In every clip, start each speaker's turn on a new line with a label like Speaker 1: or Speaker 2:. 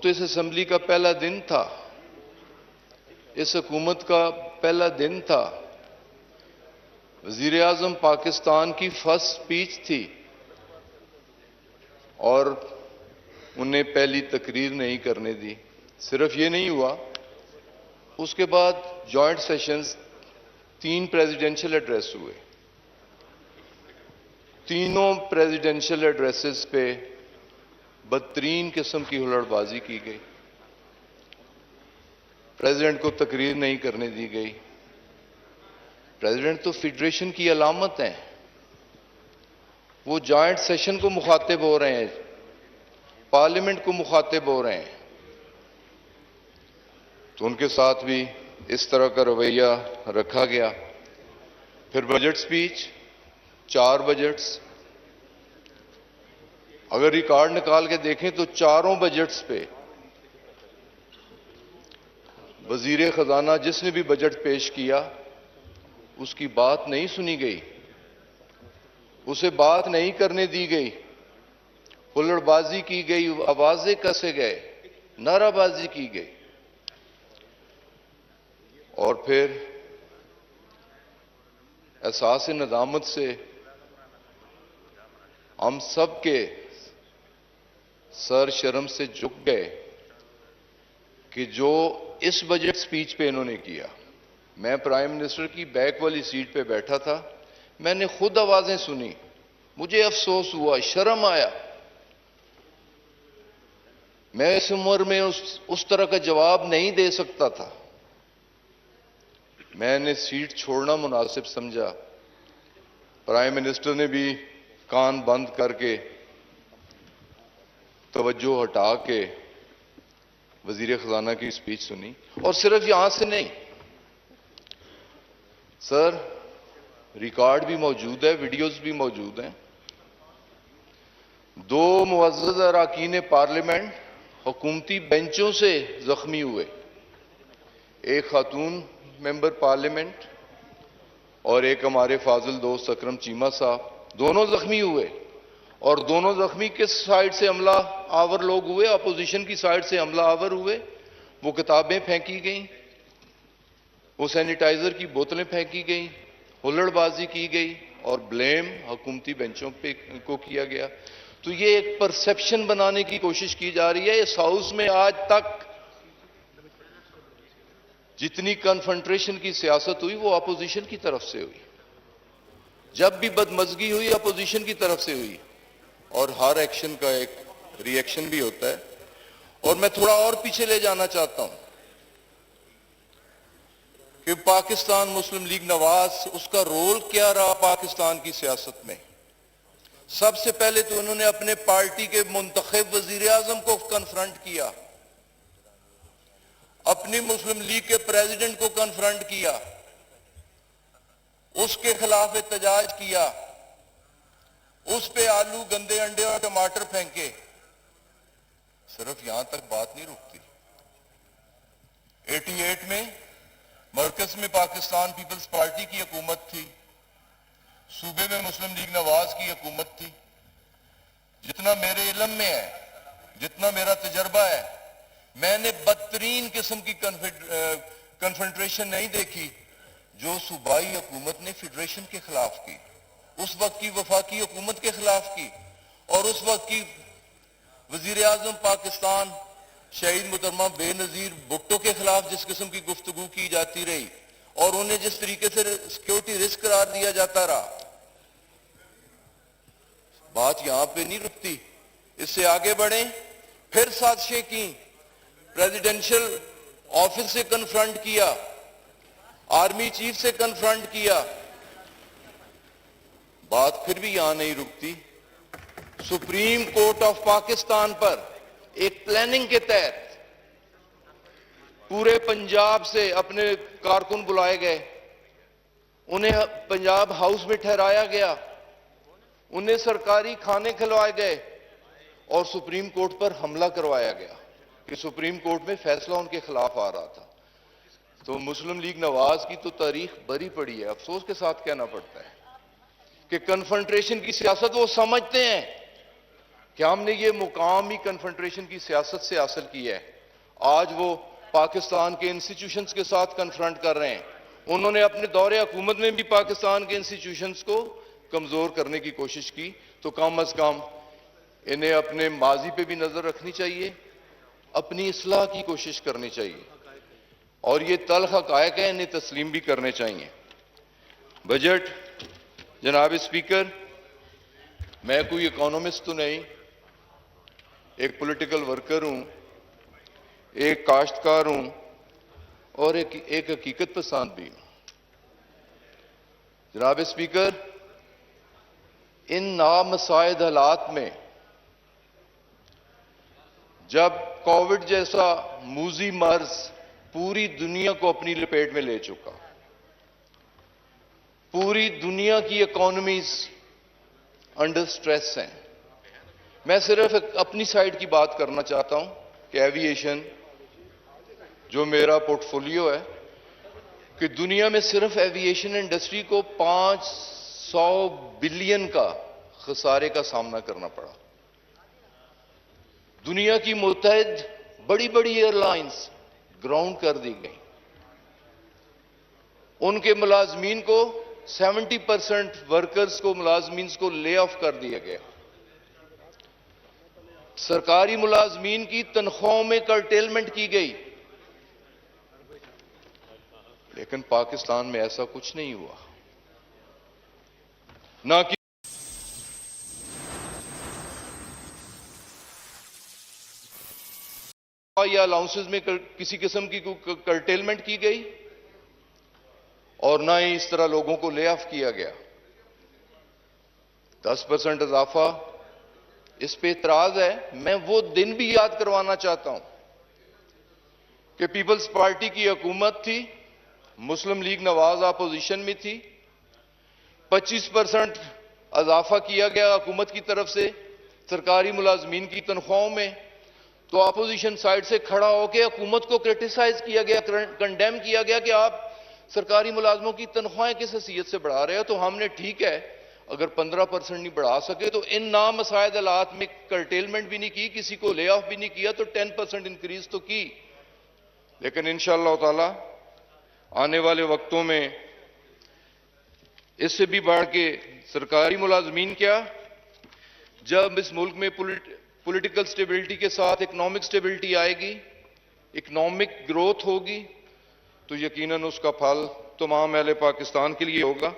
Speaker 1: तो इस असेंबली का पहला दिन था, इस हुकूमत का पहला दिन था। वजीर आजम पाकिस्तान की फर्स्ट स्पीच थी और उन्हें पहली तकरीर नहीं करने दी। सिर्फ ये नहीं हुआ, उसके बाद जॉइंट सेशंस 3 प्रेसिडेंशियल एड्रेस हुए। तीनों प्रेसिडेंशियल एड्रेसेस पे बदतरीन किस्म की हुलड़बाजी की गई। प्रेसिडेंट को तकरीर नहीं करने दी गई। प्रेसिडेंट तो फेडरेशन की अलामत हैं, वो जॉइंट सेशन को मुखातिब हो रहे हैं, पार्लियामेंट को मुखातिब हो रहे हैं, तो उनके साथ भी इस तरह का रवैया रखा गया। फिर बजट स्पीच, 4 बजट्स, अगर रिकॉर्ड निकाल के देखें तो चारों बजट्स पे वजीर खजाना जिसने भी बजट पेश किया उसकी बात नहीं सुनी गई, उसे बात नहीं करने दी गई, हुल्लड़बाजी की गई, आवाजें कसे गए, नाराबाजी की गई। और फिर एहसास नदामत से हम सब के सर शर्म से झुक गए कि जो इस बजट स्पीच पे इन्होंने किया। मैं प्राइम मिनिस्टर की बैक वाली सीट पे बैठा था, मैंने खुद आवाजें सुनी, मुझे अफसोस हुआ, शर्म आया। मैं इस उम्र में उस तरह का जवाब नहीं दे सकता था। मैंने सीट छोड़ना मुनासिब समझा। प्राइम मिनिस्टर ने भी कान बंद करके, तवज्जो हटा के वजीर खजाना की स्पीच सुनी। और सिर्फ यहां से नहीं सर, रिकॉर्ड भी मौजूद है, वीडियोस भी मौजूद हैं। 2 मुअज़्ज़ज़ अरकान पार्लियामेंट हुकूमती बेंचों से जख्मी हुए। एक खातून मेंबर पार्लियामेंट और एक हमारे फाजिल दोस्त अकरम चीमा साहब, दोनों जख्मी हुए। और दोनों जख्मी किस साइड से हमला आवर लोग हुए? अपोजिशन की साइड से हमला आवर हुए। वो किताबें फेंकी गई, वो सैनिटाइजर की बोतलें फेंकी गई, हुल्लड़बाजी की गई और ब्लेम हुकूमती बेंचों पे को किया गया। तो ये एक परसेप्शन बनाने की कोशिश की जा रही है। इस हाउस में आज तक जितनी कन्फ्रंट्रेशन की सियासत हुई वो अपोजिशन की तरफ से हुई। जब भी बदमजगी हुई अपोजिशन की तरफ से हुई, और हर एक्शन का एक रिएक्शन भी होता है। और मैं थोड़ा और पीछे ले जाना चाहता हूं कि पाकिस्तान मुस्लिम लीग नवाज, उसका रोल क्या रहा पाकिस्तान की सियासत में। सबसे पहले तो उन्होंने अपने पार्टी के मुंतखब वजीर आजम को कन्फ्रंट किया, अपनी मुस्लिम लीग के प्रेसिडेंट को कन्फ्रंट किया, उसके खिलाफ एहतजाज किया, उस पे आलू, गंदे अंडे और टमाटर फेंके। सिर्फ यहां तक बात नहीं रुकती। 88 में मरकज में पाकिस्तान पीपल्स पार्टी की हुकूमत थी, सूबे में मुस्लिम लीग नवाज की हुकूमत थी। जितना मेरे इल्म में है, जितना मेरा तजर्बा है, मैंने बदतरीन किस्म की कन्फ्रंट्रेशन नहीं देखी जो सूबाई हुकूमत ने फेडरेशन के खिलाफ की, उस वक्त की वफाकी हुकूमत के खिलाफ की, और उस वक्त की वजीर आजम पाकिस्तान शहीद मुहतरमा बेनजीर भुट्टो के खिलाफ जिस किस्म की गुफ्तगू की जाती रही और उन्हें जिस तरीके से सिक्योरिटी रिस्क करार दिया जाता रहा। बात यहां पे नहीं रुकती, इससे आगे बढ़े। फिर साजिशें की, प्रेसिडेंशियल ऑफिस से कन्फ्रंट किया, आर्मी चीफ से कन्फ्रंट किया। बात फिर भी यहां नहीं रुकती। सुप्रीम कोर्ट ऑफ पाकिस्तान पर एक प्लानिंग के तहत पूरे पंजाब से अपने कारकुन बुलाए गए, उन्हें पंजाब हाउस में ठहराया गया, उन्हें सरकारी खाने खिलवाए गए और सुप्रीम कोर्ट पर हमला करवाया गया कि सुप्रीम कोर्ट में फैसला उनके खिलाफ आ रहा था। तो मुस्लिम लीग नवाज की तो तारीख भरी पड़ी है। अफसोस के साथ कहना पड़ता है कि कन्फ्रंट्रेशन की सियासत वो समझते हैं कि हमने ये मुकामी कन्फ्रंट्रेशन की सियासत से हासिल किया है। आज वो पाकिस्तान के इंस्टीट्यूशंस के साथ कन्फ्रंट कर रहे हैं। उन्होंने अपने दौरे हुकूमत में भी पाकिस्तान के इंस्टीट्यूशंस को कमजोर करने की कोशिश की, तो कम अज कम इन्हें अपने माजी पे भी नजर रखनी चाहिए, अपनी इस्लाह की कोशिश करनी चाहिए और ये तल्ख हक़ाइक़ है, इन्हें तस्लीम भी करने चाहिए। बजट, जनाब स्पीकर, मैं कोई इकोनॉमिस्ट तो नहीं, एक पॉलिटिकल वर्कर हूं, एक काश्तकार हूं और एक हकीकत पसंद भी हूं। जनाब स्पीकर, इन नामसाइद हालात में जब कोविड जैसा मूजी मर्ज पूरी दुनिया को अपनी लपेट में ले चुका, पूरी दुनिया की इकोनॉमीज अंडर स्ट्रेस हैं, मैं सिर्फ अपनी साइड की बात करना चाहता हूं कि एविएशन जो मेरा पोर्टफोलियो है, कि दुनिया में सिर्फ एविएशन इंडस्ट्री को 500 बिलियन का खसारे का सामना करना पड़ा। दुनिया की मुतहद बड़ी बड़ी एयरलाइंस ग्राउंड कर दी गई, उनके मुलाजमीन को 70% वर्कर्स को, मुलाजमीन को ले ऑफ कर दिया गया। सरकारी मुलाजमीन की तनख्वाहों में कर्टेलमेंट की गई, लेकिन पाकिस्तान में ऐसा कुछ नहीं हुआ। ना कि या अलाउंसेस में किसी किस्म की कर्टेलमेंट की गई और ना ही इस तरह लोगों को ले ऑफ किया गया। 10% इजाफा, इस पे इतराज है। मैं वो दिन भी याद करवाना चाहता हूं कि पीपल्स पार्टी की हुकूमत थी, मुस्लिम लीग नवाज अपोजिशन में थी, 25% इजाफा किया गया हुकूमत की तरफ से सरकारी मुलाजमीन की तनख्वाहों में, तो अपोजिशन साइड से खड़ा होकर हुकूमत को क्रिटिसाइज किया गया, कंडेम किया गया कि आप सरकारी मुलाजमों की तनख्वाहें किस हैसियत से बढ़ा रहे हो। तो हमने ठीक है, अगर 15% नहीं बढ़ा सके तो इन नामसाइद हालात में कर्टेलमेंट भी नहीं की, किसी को ले ऑफ भी नहीं किया, तो 10% इंक्रीज तो की। लेकिन इंशाअल्लाह ताला आने वाले वक्तों में इससे भी बढ़ के सरकारी मुलाजमीन क्या, जब इस मुल्क में पॉलिटिकल स्टेबिलिटी के साथ इकोनॉमिक स्टेबिलिटी आएगी, इकोनॉमिक ग्रोथ होगी, तो यकीनन उसका फल तमाम अहले पाकिस्तान के लिए होगा।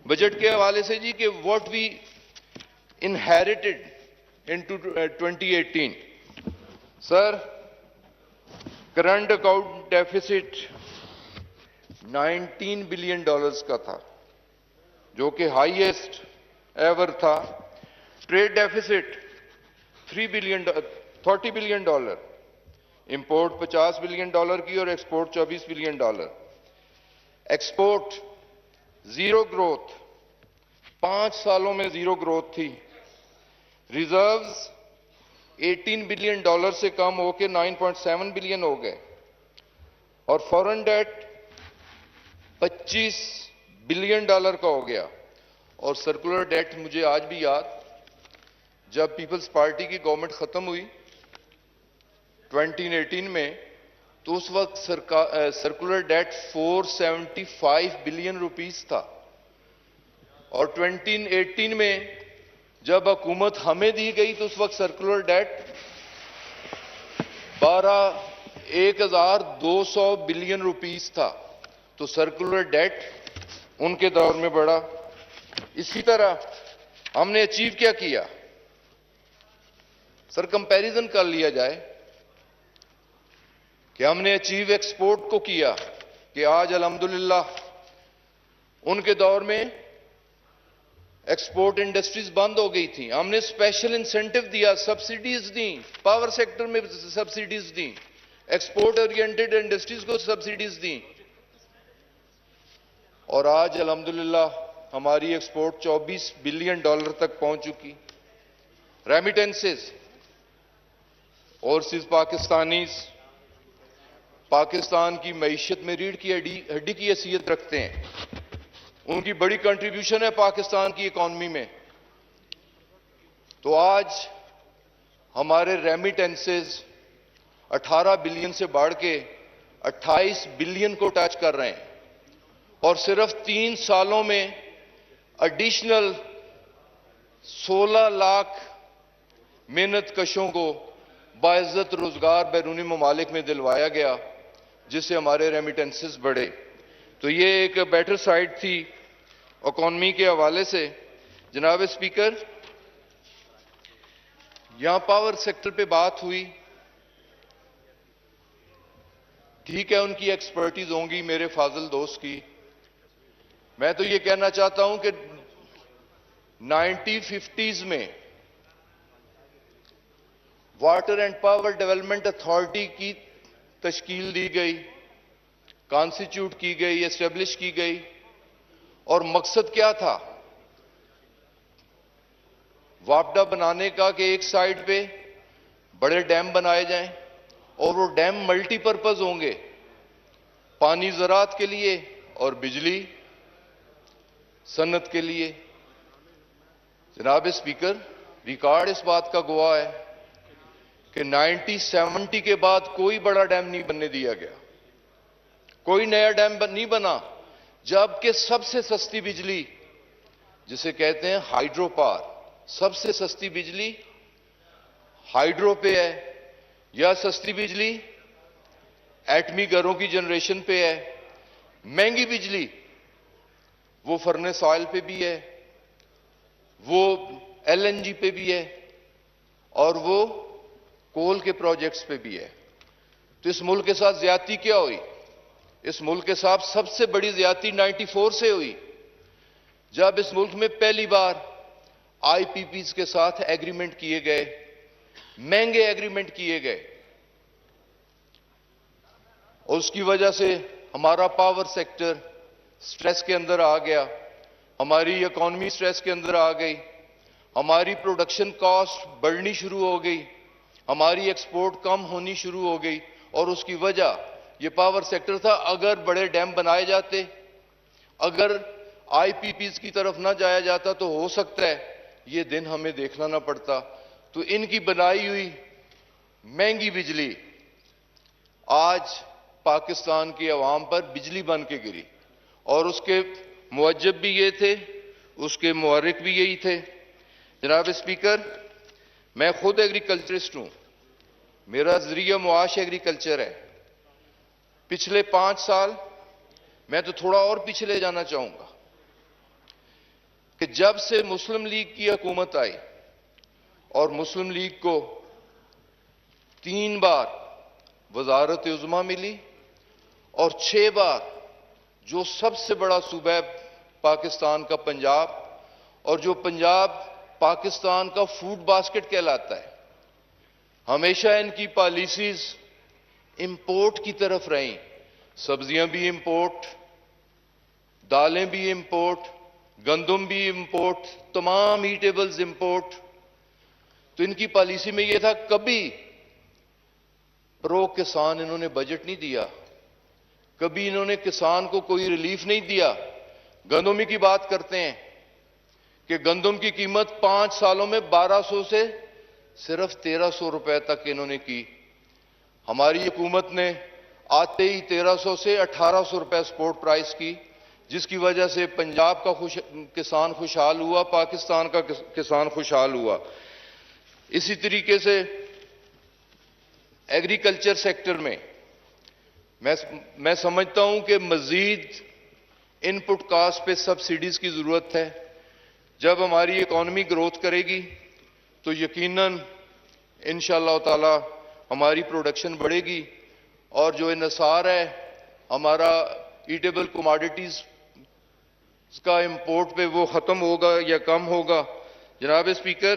Speaker 1: बजट के हवाले से जी कि what we inherited into 2018, sir, current account deficit $19 billion का था, जो कि हाईएस्ट एवर था। Trade deficit $30 billion, import $50 billion की और export $24 billion. Export zero growth, 5 सालों में जीरो ग्रोथ थी। रिजर्व्स $18 बिलियन से कम होकर 9.7 बिलियन हो गए और फॉरेन डेट $25 बिलियन का हो गया। और सर्कुलर डेट मुझे आज भी याद, जब पीपल्स पार्टी की गवर्नमेंट खत्म हुई 2018 में, तो उस वक्त सर्कुलर डेट 475 बिलियन रुपीस था और 2018 में जब हुकूमत हमें दी गई तो उस वक्त सर्कुलर डेट 12,200 बिलियन रुपीस था। तो सर्कुलर डेट उनके दौर में बढ़ा। इसी तरह हमने अचीव क्या किया, सर, कंपैरिजन कर लिया जाए कि हमने अचीव एक्सपोर्ट को किया कि आज अल्हम्दुलिल्लाह उनके दौर में एक्सपोर्ट इंडस्ट्रीज बंद हो गई थी, हमने स्पेशल इंसेंटिव दिया, सब्सिडीज दी, पावर सेक्टर में सब्सिडीज दी, एक्सपोर्ट ओरिएंटेड इंडस्ट्रीज को सब्सिडीज दी और आज अल्हम्दुलिल्लाह हमारी एक्सपोर्ट $24 बिलियन तक पहुंच चुकी। रेमिटेंसेस, ओवरसीज पाकिस्तानीज पाकिस्तान की मईशत में रीढ़ की हड्डी की हैसियत रखते हैं, उनकी बड़ी कंट्रीब्यूशन है पाकिस्तान की इकॉनमी में। तो आज हमारे रेमिटेंसेस 18 बिलियन से बढ़ के 28 बिलियन को टच कर रहे हैं और सिर्फ 3 सालों में एडिशनल 16 लाख मेहनत कशों को बाइज्जत रोजगार बैरूनी ममालिक में दिलवाया गया, जिससे हमारे रेमिटेंसेस बढ़े। तो ये एक बेटर साइड थी इकोनॉमी के हवाले से। जनाब स्पीकर, यहां पावर सेक्टर पे बात हुई, ठीक है, उनकी एक्सपर्टीज होंगी मेरे फाजिल दोस्त की। मैं तो ये कहना चाहता हूं कि 1950s में water and power development authority की तश्कील दी गई, कॉन्स्टिट्यूट की गई, एस्टेब्लिश की गई, और मकसद क्या था? वापडा बनाने का कि एक साइड पे बड़े डैम बनाए जाएं और वो डैम मल्टीपर्पज होंगे, पानी ज़राअत के लिए और बिजली सन्नत के लिए। जनाब स्पीकर, रिकॉर्ड इस बात का गवाह है कि 1970 के बाद कोई बड़ा डैम नहीं बनने दिया गया, कोई नया डैम नहीं बना, जबकि सबसे सस्ती बिजली, जिसे कहते हैं हाइड्रो पावर, सबसे सस्ती बिजली हाइड्रो पे है, या सस्ती बिजली एटमी घरों की जनरेशन पे है। महंगी बिजली वो फर्नेस ऑयल पे भी है, वो एलएनजी पे भी है, और वो कोल के प्रोजेक्ट्स पे भी है। तो इस मुल्क के साथ ज्यादती क्या हुई? इस मुल्क के साथ सबसे बड़ी ज्यादती 94 से हुई, जब इस मुल्क में पहली बार आईपीपीज के साथ एग्रीमेंट किए गए, महंगे एग्रीमेंट किए गए, और उसकी वजह से हमारा पावर सेक्टर स्ट्रेस के अंदर आ गया, हमारी इकोनॉमी स्ट्रेस के अंदर आ गई, हमारी प्रोडक्शन कॉस्ट बढ़नी शुरू हो गई, हमारी एक्सपोर्ट कम होनी शुरू हो गई। और उसकी वजह ये पावर सेक्टर था। अगर बड़े डैम बनाए जाते, अगर आईपीपीज की तरफ ना जाया जाता, तो हो सकता है ये दिन हमें देखना ना पड़ता। तो इनकी बनाई हुई महंगी बिजली आज पाकिस्तान की आवाम पर बिजली बन के गिरी, और उसके मुअज्जब भी ये थे, उसके मुहर्रिक भी यही थे। जनाब स्पीकर, मैं खुद एग्रीकल्चरिस्ट हूं, मेरा जरिया मुआश एग्रीकल्चर है। पिछले 5 साल, मैं तो थोड़ा और पिछले जाना चाहूंगा, कि जब से मुस्लिम लीग की हुकूमत आई और मुस्लिम लीग को 3 बार वजारत उज़्मा मिली और 6 बार जो सबसे बड़ा सूबा पाकिस्तान का पंजाब, और जो पंजाब पाकिस्तान का फूड बास्केट कहलाता है, हमेशा इनकी पॉलिसीज इंपोर्ट की तरफ रही। सब्जियां भी इंपोर्ट, दालें भी इंपोर्ट, गंदम भी इंपोर्ट, तमाम ईटेबल्स इंपोर्ट। तो इनकी पॉलिसी में यह था, कभी प्रो किसान इन्होंने बजट नहीं दिया, कभी इन्होंने किसान को कोई रिलीफ नहीं दिया। गंदम की बात करते हैं कि गंदम की कीमत 5 सालों में 1200 से सिर्फ 1300 रुपए तक इन्होंने की। हमारी हुकूमत ने आते ही 1300 से 1800 रुपए सपोर्ट प्राइस की, जिसकी वजह से पंजाब का किसान खुशहाल हुआ, पाकिस्तान का किसान खुशहाल हुआ। इसी तरीके से एग्रीकल्चर सेक्टर में मैं समझता हूं कि मजीद इनपुट कास्ट पे सब्सिडीज की जरूरत है। जब हमारी इकोनॉमी ग्रोथ करेगी तो यकीनन इंशाअल्लाह ताला हमारी प्रोडक्शन बढ़ेगी, और जो इन्हिसार है हमारा ईटेबल कमोडिटीज का इंपोर्ट पे, वो खत्म होगा या कम होगा। जनाब स्पीकर,